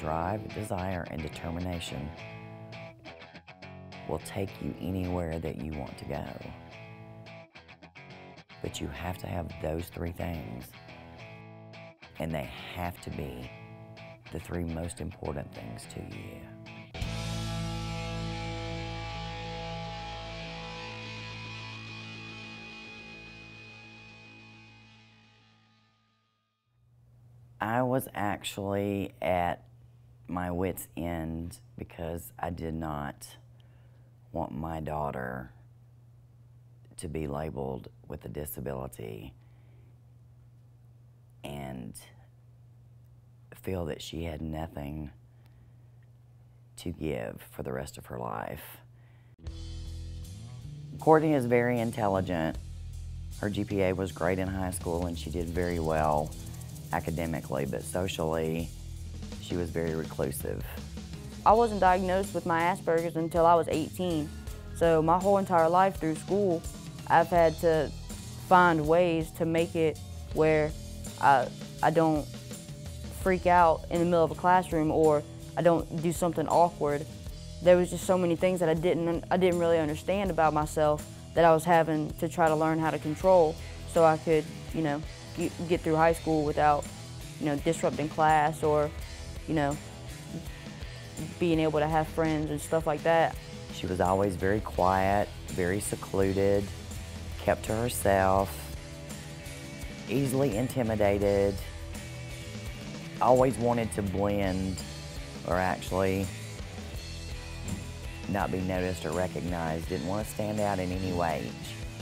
drive, desire, and determination will take you anywhere that you want to go. But you have to have those three things, and they have to be the three most important things to you. I was actually at my wit's end because I did not want my daughter to be labeled with a disability and feel that she had nothing to give for the rest of her life. Courtney is very intelligent. Her GPA was great in high school and she did very well academically, but socially, she was very reclusive. I wasn't diagnosed with my Asperger's until I was 18. So my whole entire life through school, I've had to find ways to make it where I don't freak out in the middle of a classroom or I don't do something awkward. There was just so many things that I didn't really understand about myself that I was having to try to learn how to control so I could, get through high school without, disrupting class or, being able to have friends and stuff like that. She was always very quiet, very secluded, kept to herself, easily intimidated, always wanted to blend or actually not be noticed or recognized, didn't want to stand out in any way.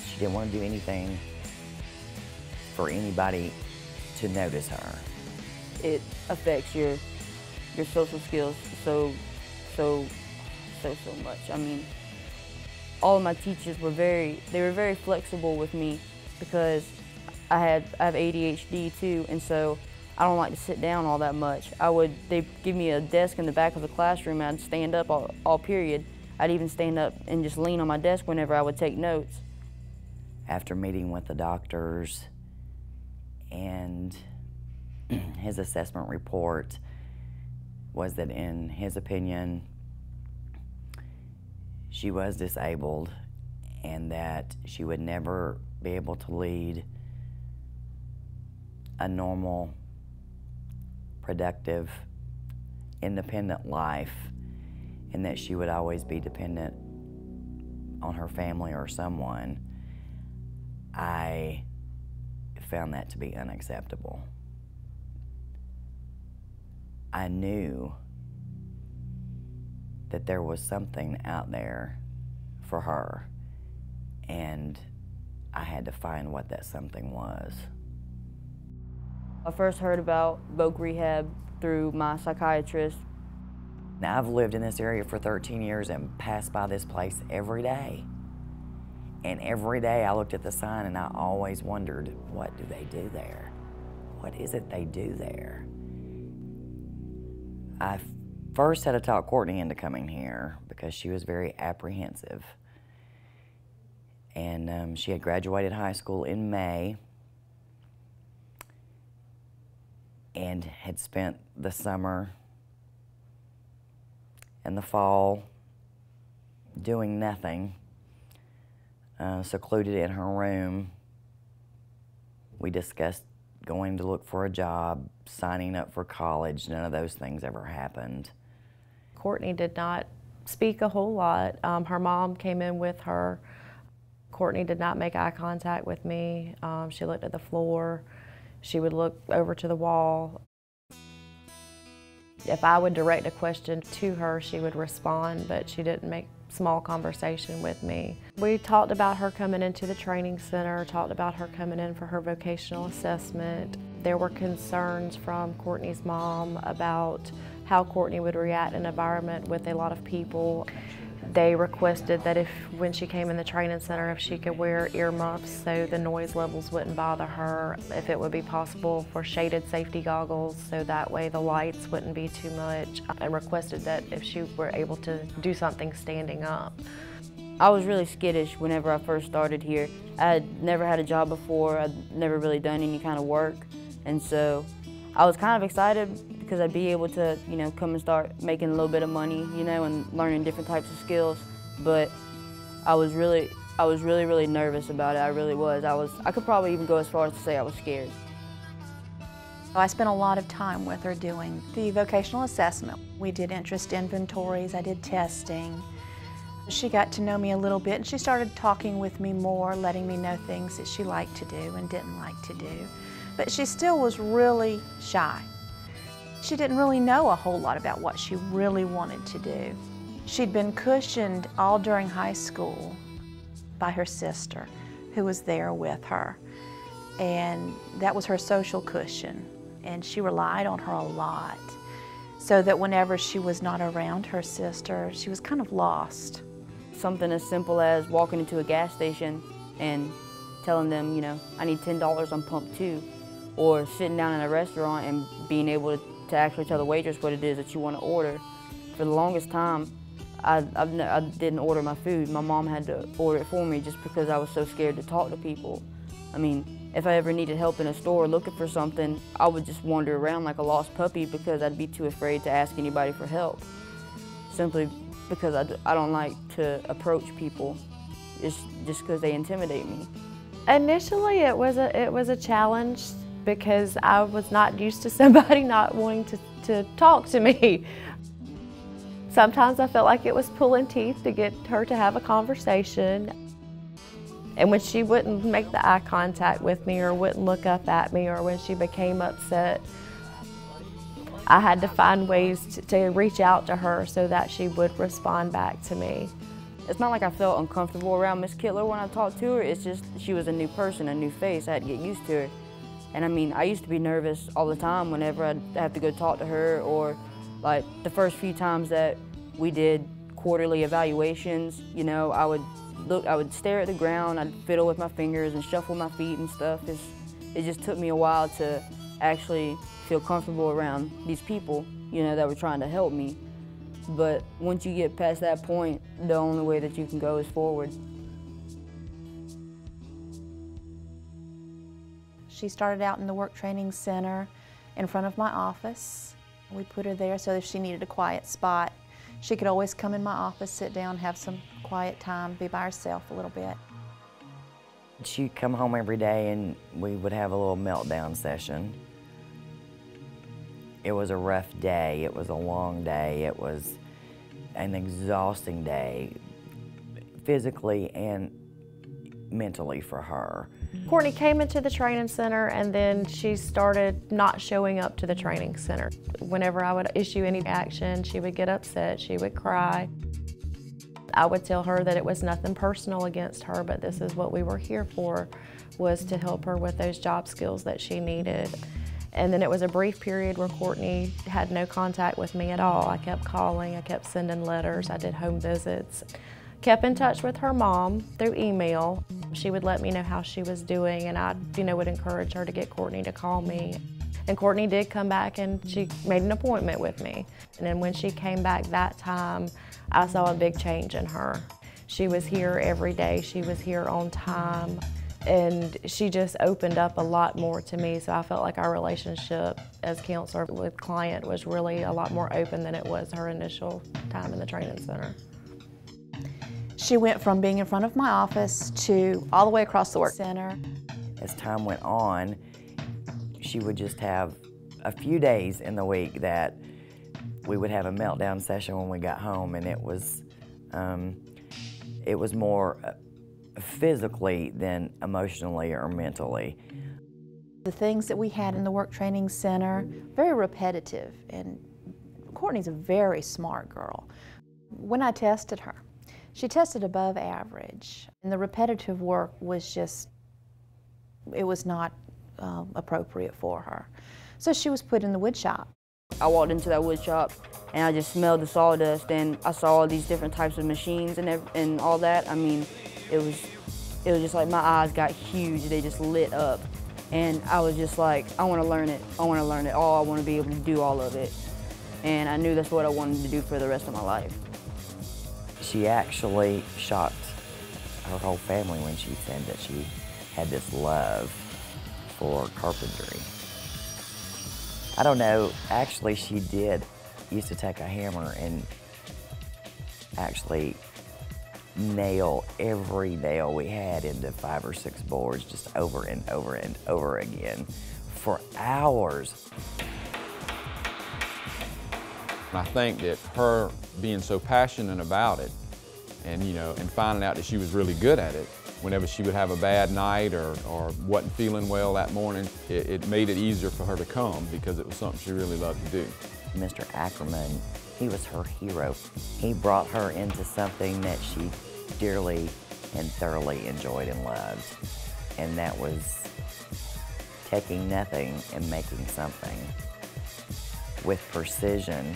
She didn't want to do anything for anybody to notice her. It affects your social skills so much. I mean, all of my teachers were very flexible with me because I have ADHD too, and so I don't like to sit down all that much. They'd give me a desk in the back of the classroom and I'd stand up all period. I'd even stand up and just lean on my desk whenever I would take notes. After meeting with the doctors and his assessment report was that in his opinion, she was disabled and that she would never be able to lead a normal, productive, independent life, and that she would always be dependent on her family or someone. I found that to be unacceptable. I knew that there was something out there for her, and I had to find what that something was. I first heard about Voc Rehab through my psychiatrist. Now, I've lived in this area for 13 years and passed by this place every day. And every day I looked at the sign and I always wondered, what do they do there? What is it they do there? I first had to talk Courtney into coming here because she was very apprehensive. And she had graduated high school in May and had spent the summer and the fall doing nothing, secluded in her room. We discussed going to look for a job, signing up for college. None of those things ever happened. Courtney did not speak a whole lot. Her mom came in with her. Courtney did not make eye contact with me. She looked at the floor. She would look over to the wall. If I would direct a question to her, she would respond, but she didn't make small conversation with me. We talked about her coming into the training center, talked about her coming in for her vocational assessment. There were concerns from Courtney's mom about how Courtney would react in an environment with a lot of people. They requested that when she came in the training center, if she could wear earmuffs so the noise levels wouldn't bother her, if it would be possible for shaded safety goggles so that way the lights wouldn't be too much, and requested that if she were able to do something standing up. I was really skittish whenever I first started here. I had never had a job before, I'd never really done any kind of work, and so I was kind of excited because I'd be able to, you know, come and start making a little bit of money, you know, and learning different types of skills. But I was really nervous about it. I really was. I could probably even go as far as to say I was scared. I spent a lot of time with her doing the vocational assessment. We did interest inventories, I did testing. She got to know me a little bit and she started talking with me more, letting me know things that she liked to do and didn't like to do. But she still was really shy. She didn't really know a whole lot about what she really wanted to do. She'd been cushioned all during high school by her sister, who was there with her. And that was her social cushion. And she relied on her a lot. So that whenever she was not around her sister, she was kind of lost. Something as simple as walking into a gas station and telling them, you know, I need $10 on pump 2. Or sitting down in a restaurant and being able to actually tell the waitress what it is that you want to order. For the longest time, I didn't order my food. My mom had to order it for me just because I was so scared to talk to people. I mean, if I ever needed help in a store looking for something, I would just wander around like a lost puppy because I'd be too afraid to ask anybody for help. Simply because I don't like to approach people just because they intimidate me. Initially, it was a challenge because I was not used to somebody not wanting to talk to me. Sometimes I felt like it was pulling teeth to get her to have a conversation. And when she wouldn't make the eye contact with me or wouldn't look up at me, or when she became upset, I had to find ways to reach out to her so that she would respond back to me. It's not like I felt uncomfortable around Miss Kittler when I talked to her. It's just she was a new person, a new face. I had to get used to her. And I mean, I used to be nervous all the time whenever I'd have to go talk to her, or like the first few times that we did quarterly evaluations, you know, I would stare at the ground, I'd fiddle with my fingers and shuffle my feet and stuff. It just took me a while to actually feel comfortable around these people, you know, that were trying to help me. But once you get past that point, the only way that you can go is forward. She started out in the work training center in front of my office. We put her there so if she needed a quiet spot, she could always come in my office, sit down, have some quiet time, be by herself a little bit. She'd come home every day and we would have a little meltdown session. It was a rough day, it was a long day, it was an exhausting day, physically and mentally for her. Courtney came into the training center and then she started not showing up to the training center. Whenever I would issue any action, she would get upset, she would cry. I would tell her that it was nothing personal against her, but this is what we were here for, was to help her with those job skills that she needed. And then it was a brief period where Courtney had no contact with me at all. I kept calling, I kept sending letters, I did home visits. Kept in touch with her mom through email. She would let me know how she was doing, and I, would encourage her to get Courtney to call me. And Courtney did come back and she made an appointment with me. And then when she came back that time, I saw a big change in her. She was here every day, she was here on time, and she just opened up a lot more to me, so I felt like our relationship as counselor with client was really a lot more open than it was her initial time in the training center. She went from being in front of my office to all the way across the work center. As time went on, she would just have a few days in the week that we would have a meltdown session when we got home, and it was more physically than emotionally or mentally. The things that we had in the work training center, very repetitive, and Courtney's a very smart girl. When I tested her, she tested above average, and the repetitive work was just, it was not appropriate for her. So she was put in the wood shop. I walked into that wood shop and I just smelled the sawdust, and I saw all these different types of machines and all that. I mean, it was just like my eyes got huge, they just lit up. And I was just like, I want to learn it, I want to learn it all, I want to be able to do all of it. And I knew that's what I wanted to do for the rest of my life. She actually shocked her whole family when she said that she had this love for carpentry. I don't know, actually she used to take a hammer and actually nail every nail we had into 5 or 6 boards just over and over and over again for hours. I think that her being so passionate about it and, and finding out that she was really good at it, whenever she would have a bad night or wasn't feeling well that morning, it made it easier for her to come because it was something she really loved to do. Mr. Ackerman, he was her hero. He brought her into something that she dearly and thoroughly enjoyed and loved. And that was taking nothing and making something with precision.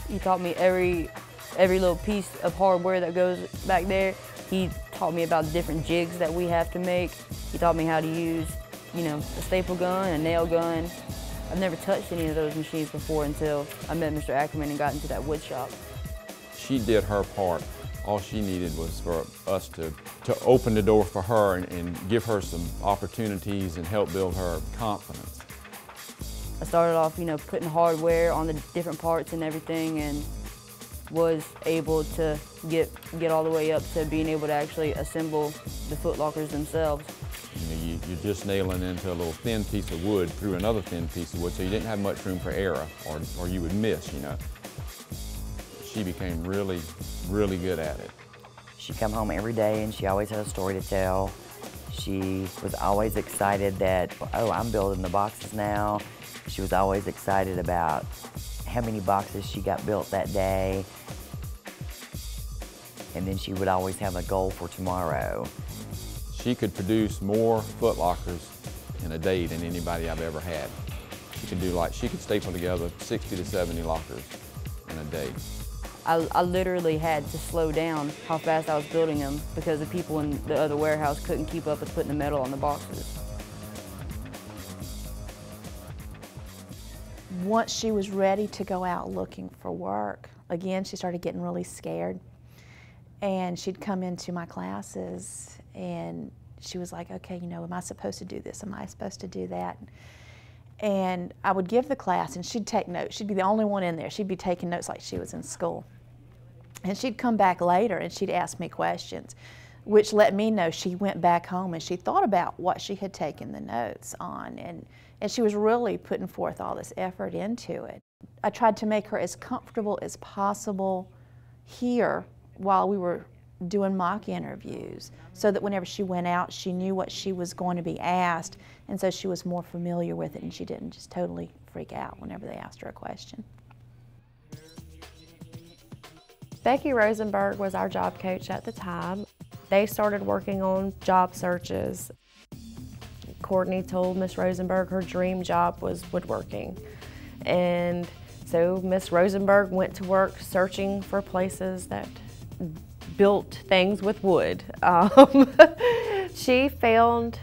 He taught me every little piece of hardware that goes back there. He taught me about the different jigs that we have to make. He taught me how to use, a staple gun, a nail gun. I've never touched any of those machines before until I met Mr. Ackerman and got into that wood shop. She did her part. All she needed was for us to open the door for her and give her some opportunities and help build her confidence. I started off, putting hardware on the different parts and everything, and was able to get all the way up to being able to actually assemble the foot lockers themselves. You're just nailing into a little thin piece of wood through another thin piece of wood, so you didn't have much room for error, or you would miss, She became really, really good at it. She'd come home every day and she always had a story to tell. She was always excited that, oh, I'm building the boxes now. She was always excited about how many boxes she got built that day. And then she would always have a goal for tomorrow. She could produce more foot lockers in a day than anybody I've ever had. She could staple together 60 to 70 lockers in a day. I literally had to slow down how fast I was building them because the people in the other warehouse couldn't keep up with putting the metal on the boxes. Once she was ready to go out looking for work, again, she started getting really scared. And she'd come into my classes and she was like, okay, am I supposed to do this? Am I supposed to do that? And I would give the class and she'd take notes. She'd be the only one in there. She'd be taking notes like she was in school. And she'd come back later and she'd ask me questions, which let me know she went back home and she thought about what she had taken the notes on. And she was really putting forth all this effort into it. I tried to make her as comfortable as possible here while we were doing mock interviews, so that whenever she went out, she knew what she was going to be asked, and so she was more familiar with it and she didn't just totally freak out whenever they asked her a question. Becky Rosenberg was our job coach at the time. They started working on job searches. Courtney told Miss Rosenberg her dream job was woodworking. And so Miss Rosenberg went to work searching for places that built things with wood. She found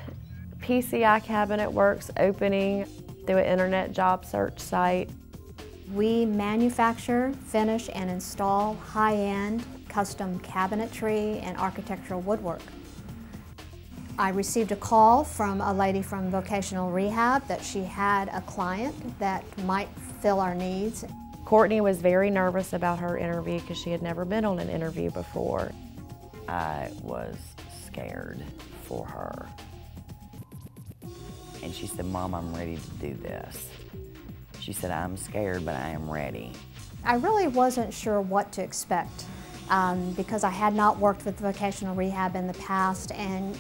PCI Cabinet Works opening through an internet job search site. We manufacture, finish, and install high-end custom cabinetry and architectural woodwork. I received a call from a lady from Vocational Rehab that she had a client that might fill our needs. Courtney was very nervous about her interview because she had never been on an interview before. I was scared for her. And she said, Mom, I'm ready to do this. She said, I'm scared, but I am ready. I really wasn't sure what to expect because I had not worked with vocational rehab in the past, and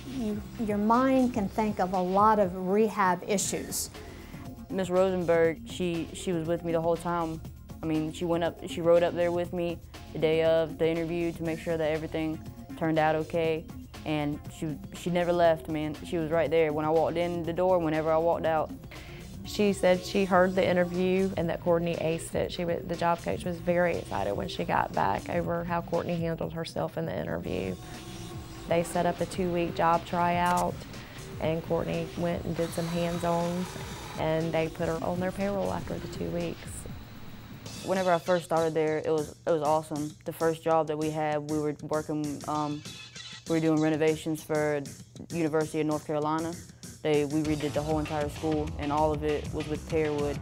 your mind can think of a lot of rehab issues. Miss Rosenberg, she was with me the whole time. I mean, she rode up there with me the day of the interview to make sure that everything turned out okay. And she never left, man. She was right there when I walked in the door, whenever I walked out. She said she heard the interview and that Courtney aced it. The job coach was very excited when she got back over how Courtney handled herself in the interview. They set up a 2-week job tryout, and Courtney went and did some hands-on, and they put her on their payroll after the 2 weeks. Whenever I first started there, it was awesome. The first job that we had, we were working, we were doing renovations for University of North Carolina. We redid the whole entire school, and all of it was with pear wood,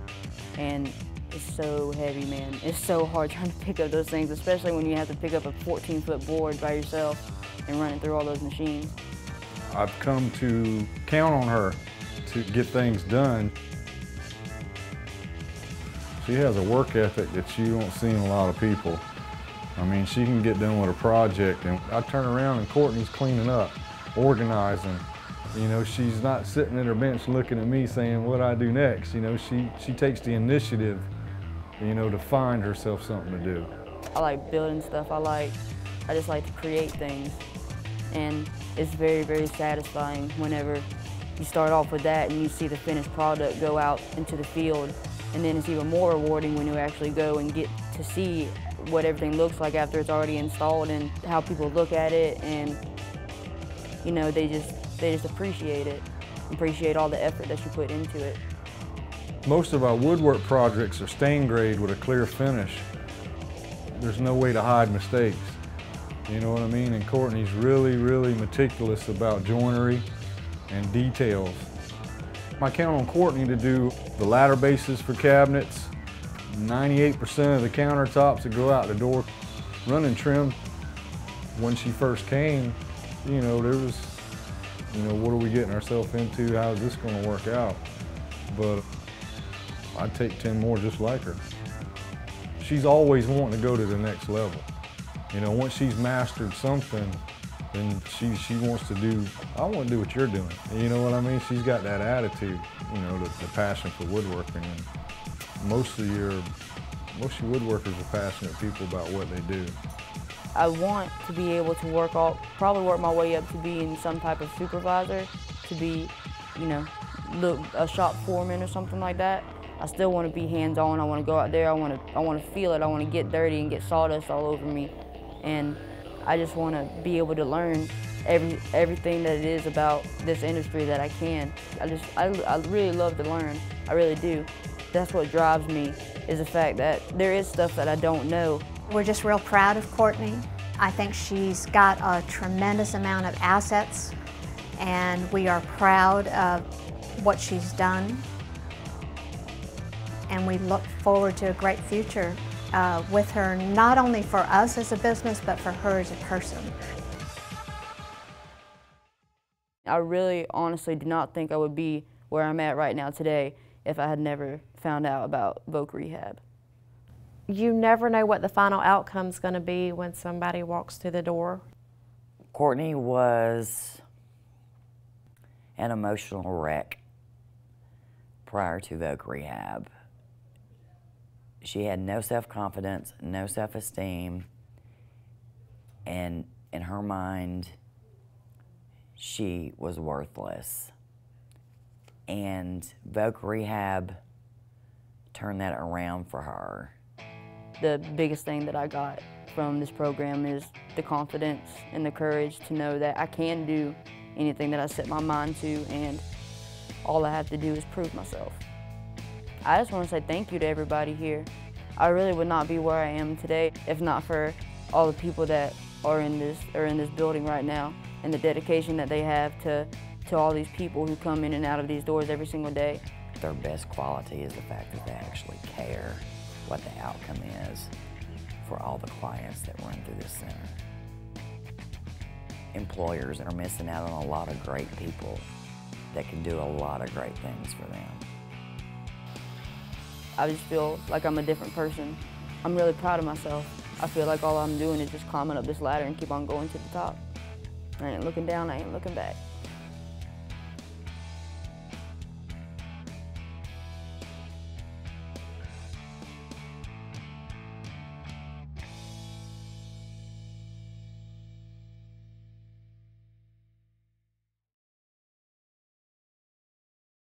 and it's so heavy, man. It's so hard trying to pick up those things, especially when you have to pick up a 14-foot board by yourself and run it through all those machines. I've come to count on her to get things done. She has a work ethic that you don't see in a lot of people. I mean, she can get done with a project, and I turn around and Courtney's cleaning up, organizing. You know, she's not sitting at her bench looking at me saying, what do I do next? You know, she takes the initiative, you know, to find herself something to do. I like building stuff. I just like to create things. And it's very, very satisfying whenever you start off with that and you see the finished product go out into the field. And then it's even more rewarding when you actually go and get to see what everything looks like after it's already installed and how people look at it, and you know, they just appreciate it, appreciate all the effort that you put into it. Most of our woodwork projects are stain grade with a clear finish. There's no way to hide mistakes. You know what I mean? And Courtney's really, really meticulous about joinery and details. I count on Courtney to do the ladder bases for cabinets, 98% of the countertops that go out the door. Running trim, when she first came, you know, there was, you know, what are we getting ourselves into? How is this going to work out? But I'd take 10 more just like her. She's always wanting to go to the next level. You know, once she's mastered something, then she wants to do, I want to do what you're doing. You know what I mean? She's got that attitude, you know, the passion for woodworking. And most of your woodworkers are passionate people about what they do. I want to be able to probably work my way up to being some type of supervisor, to be, you know, a shop foreman or something like that. I still want to be hands-on. I want to go out there. I want to feel it. I want to get dirty and get sawdust all over me. And I just want to be able to learn everything that it is about this industry that I can. I really love to learn. I really do. That's what drives me, is the fact that there is stuff that I don't know. We're just real proud of Courtney. I think she's got a tremendous amount of assets, and we are proud of what she's done. And we look forward to a great future with her, not only for us as a business, but for her as a person. I really honestly do not think I would be where I'm at right now today if I had never found out about Voc Rehab. You never know what the final outcome's going to be when somebody walks through the door. Courtney was an emotional wreck prior to Voc Rehab. She had no self-confidence, no self-esteem, and in her mind, she was worthless. And Voc Rehab turned that around for her. The biggest thing that I got from this program is the confidence and the courage to know that I can do anything that I set my mind to, and all I have to do is prove myself. I just want to say thank you to everybody here. I really would not be where I am today if not for all the people that are in this building right now, and the dedication that they have to all these people who come in and out of these doors every single day. Their best quality is the fact that they actually care what the outcome is for all the clients that run through this center. Employers are missing out on a lot of great people that can do a lot of great things for them. I just feel like I'm a different person. I'm really proud of myself. I feel like all I'm doing is just climbing up this ladder and keep on going to the top. I ain't looking down, I ain't looking back.